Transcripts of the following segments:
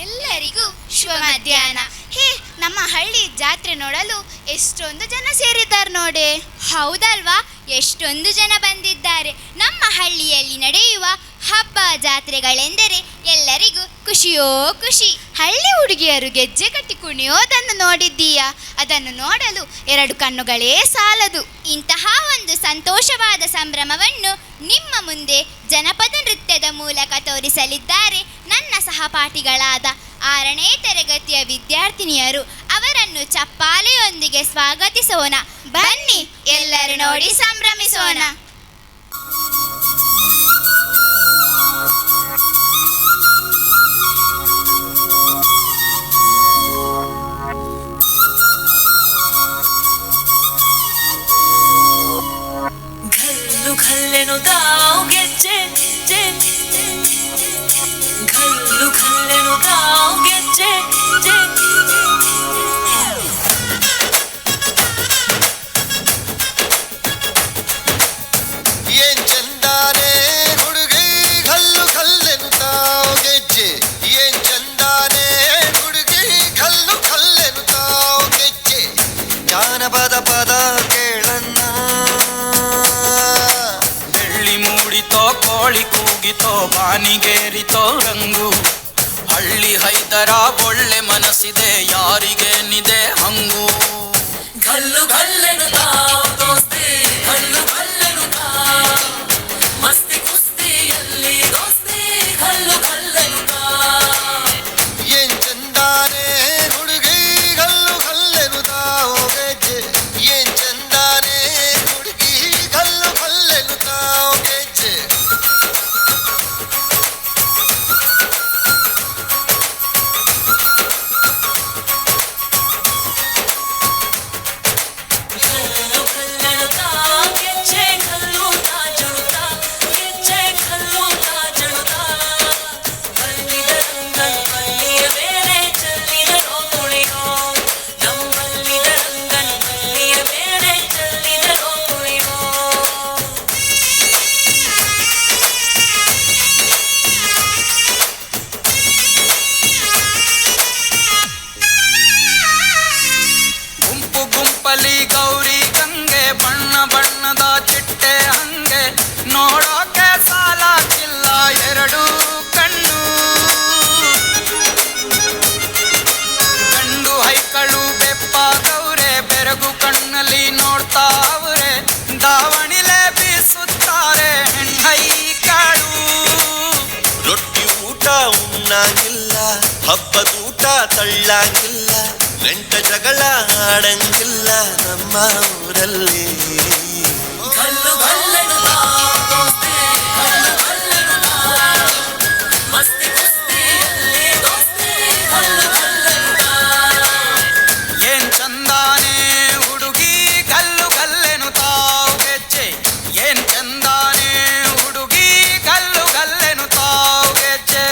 ಎಲ್ಲರಿಗೂ ಶುಭ ಮಧ್ಯಾಹ್ನ. ಹೇ, ನಮ್ಮ ಹಳ್ಳಿ ಜಾತ್ರೆ ನೋಡಲು ಎಷ್ಟೊಂದು ಜನ ಸೇರಿದ್ದಾರೆ ನೋಡಿ. ಹೌದಲ್ವಾ, ಎಷ್ಟೊಂದು ಜನ ಬಂದಿದ್ದಾರೆ. ನಮ್ಮ ಹಳ್ಳಿಯಲ್ಲಿ ನಡೆಯುವ ಹಬ್ಬ ಜಾತ್ರೆಗಳೆಂದರೆ ಎಲ್ಲರಿಗೂ ಖುಷಿಯೋ ಖುಷಿ. ಹಳ್ಳಿ ಹುಡುಗಿಯರು ಗೆಜ್ಜೆ ಕಟ್ಟಿ ಕುಣಿಯೋದನ್ನು ನೋಡಿದ್ದೀಯಾ? ಅದನ್ನು ನೋಡಲು 2 ಕಣ್ಣುಗಳೇ ಸಾಲದು. ಇಂತಹ ಒಂದು ಸಂತೋಷವಾದ ಸಂಭ್ರಮವನ್ನು ನಿಮ್ಮ ಮುಂದೆ ಜನಪದ ನೃತ್ಯದ ಮೂಲಕ ತೋರಿಸಲಿದ್ದಾರೆ ನನ್ನ ಸಹಪಾಠಿಗಳಾದ 6ನೇ ತರಗತಿಯ ವಿದ್ಯಾರ್ಥಿನಿಯರು. ಅವರನ್ನು ಚಪ್ಪಾಳೆಯೊಂದಿಗೆ ಸ್ವಾಗತಿಸೋಣ. ಬನ್ನಿ, ಎಲ್ಲರೂ ನೋಡಿ ಸಂಭ್ರಮಿಸೋಣ. घल्लेनु दाव ಗೆಜ್ಜೆ ಜೆ घल्लेनु दाव ಗೆಜ್ಜೆ ಜೆ ಏನ್ ಚಂದಾನೆ ಹುಡುಗಿ घल्लेनु दाव ಗೆಜ್ಜೆ. ಏನ್ ಚಂದಾನೆ ಹುಡುಗಿ घल्लेनु दाव ಗೆಜ್ಜೆ. ಜಾನಪದ ಪದ ಕೇಳನ್ನ ಕೋಳಿ ಕೂಗಿತೋ ಬಾನಿಗೇರಿತೋ ರಂಗು. ಹಳ್ಳಿ ಹೈದರ ಒಳ್ಳೆ ಮನಸ್ಸಿದೆ, ಯಾರಿಗೇನಿದೆ ಹಂಗು. घल्लु घल्लेनु दाव ದೋಸ್ತಿ, घल्लु घल्लेनु दाव ಮಸ್ತಿ ಕುಸ್ತಿಯಲ್ಲಿ ದೋಸ್ತಿ, घल्लु घल्लेनु दाव. ಏನ್ ಚಂದಾನೆ ಹುಡುಗಿ घल्लेनु दाव ಗೆಜ್ಜೆ. ಏನ್ ಚಂದಾನೆ ಹುಡುಗಿ घल्लेनु दाव ಗೆಜ್ಜೆ. ಗೌರಿ ಗಂಗೆ ಬಣ್ಣ ಬಣ್ಣದ ಚಿಟ್ಟೆ ಹಂಗೆ ನೋಡೋಕೆ ಸಾಲಾಗಿಲ್ಲ 2 ಕಣ್ಣು. ಗಂಡು ಹೈಕಳು ಬೆಪ್ಪಾಗವ್ರೆ, ಬೆರಗು ಕಣ್ಣಲ್ಲಿ ನೋಡ್ತಾ ಅವ್ರೆ. ದಾವಣಿಲೆ ಬೀಸುತ್ತಾರೆ ಹೆಣ್ಣೈಕಾಳು. ರೊಟ್ಟಿ ಊಟ ಉಣ್ಣಾಗಿಲ್ಲ, ಹಬ್ಬದೂಟ ತಳ್ಳಾಗಿಲ್ಲ, ನೆಂಟ ಜಗಳ ಆಡಂಗಿಲ್ಲ ನಮ್ಮ ಊರಲ್ಲಿ. घल्लु घल्लेनु दाव ದೋಸ್ತಿ, घल्लु घल्लेनु दाव ಮಸ್ತಿ ಕುಸ್ತಿಯಲ್ಲಿ ದೋಸ್ತಿ, घल्लु घल्लेनु दाव. ಏನ್ ಚಂದಾನೆ ಹುಡುಗಿ ಗಲ್ಲು ಗಲ್ಲೆನು ತಾವ್ ಗೆಜ್ಜೆ. ಏನ್ ಚಂದಾನೆ ಹುಡುಗಿ ಗಲ್ಲು ಗಲ್ಲೆನು ತಾವ್ ಗೆಜ್ಜೆ.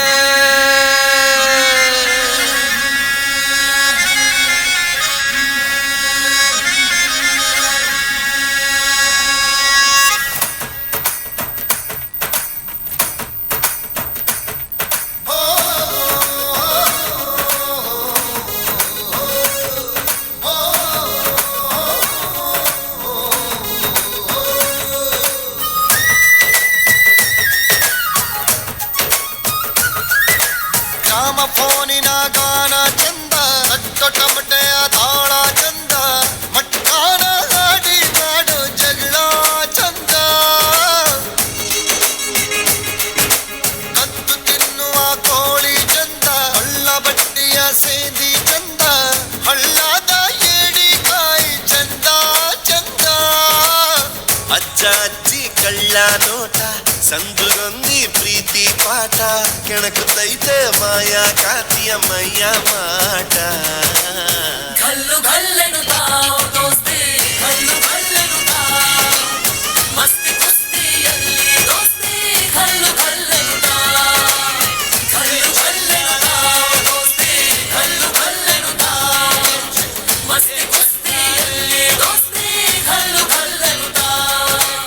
ಗ್ರಾಮ ಫೋನಿನ ಗಾನ ಚಂದ, ಟಮಟೆಯ ತಾಳ ಚಂದ, ಮಟ್ಟಾನ ಹಾಡಿ ಮಾಡೋ ಜಗಳ ಚಂದ. ಕತ್ತು ತಿನ್ನುವ ಕೋಳಿ ಚಂದ, ಹಳ್ಳ ಬಟ್ಟಿಯ ಸೇದಿ ಚಂದ, ಹಳ್ಳದ ಏಡಿಕಾಯಿ ಚಂದ ಚಂದ. ಅಜ್ಜ ಅಜ್ಜಿ ಕಳ್ಳ ನೋಟ, ಸಂದುಗೊಂದಿ ಪ್ರೀತಿ ಪಾಠ, ಕೆಣಕುತ್ತೈತೆ ಮಾಯಾ ಕಾತಿಯ ಮೈಯ ಮಾಟ. घल्लु घल्लेनु दाव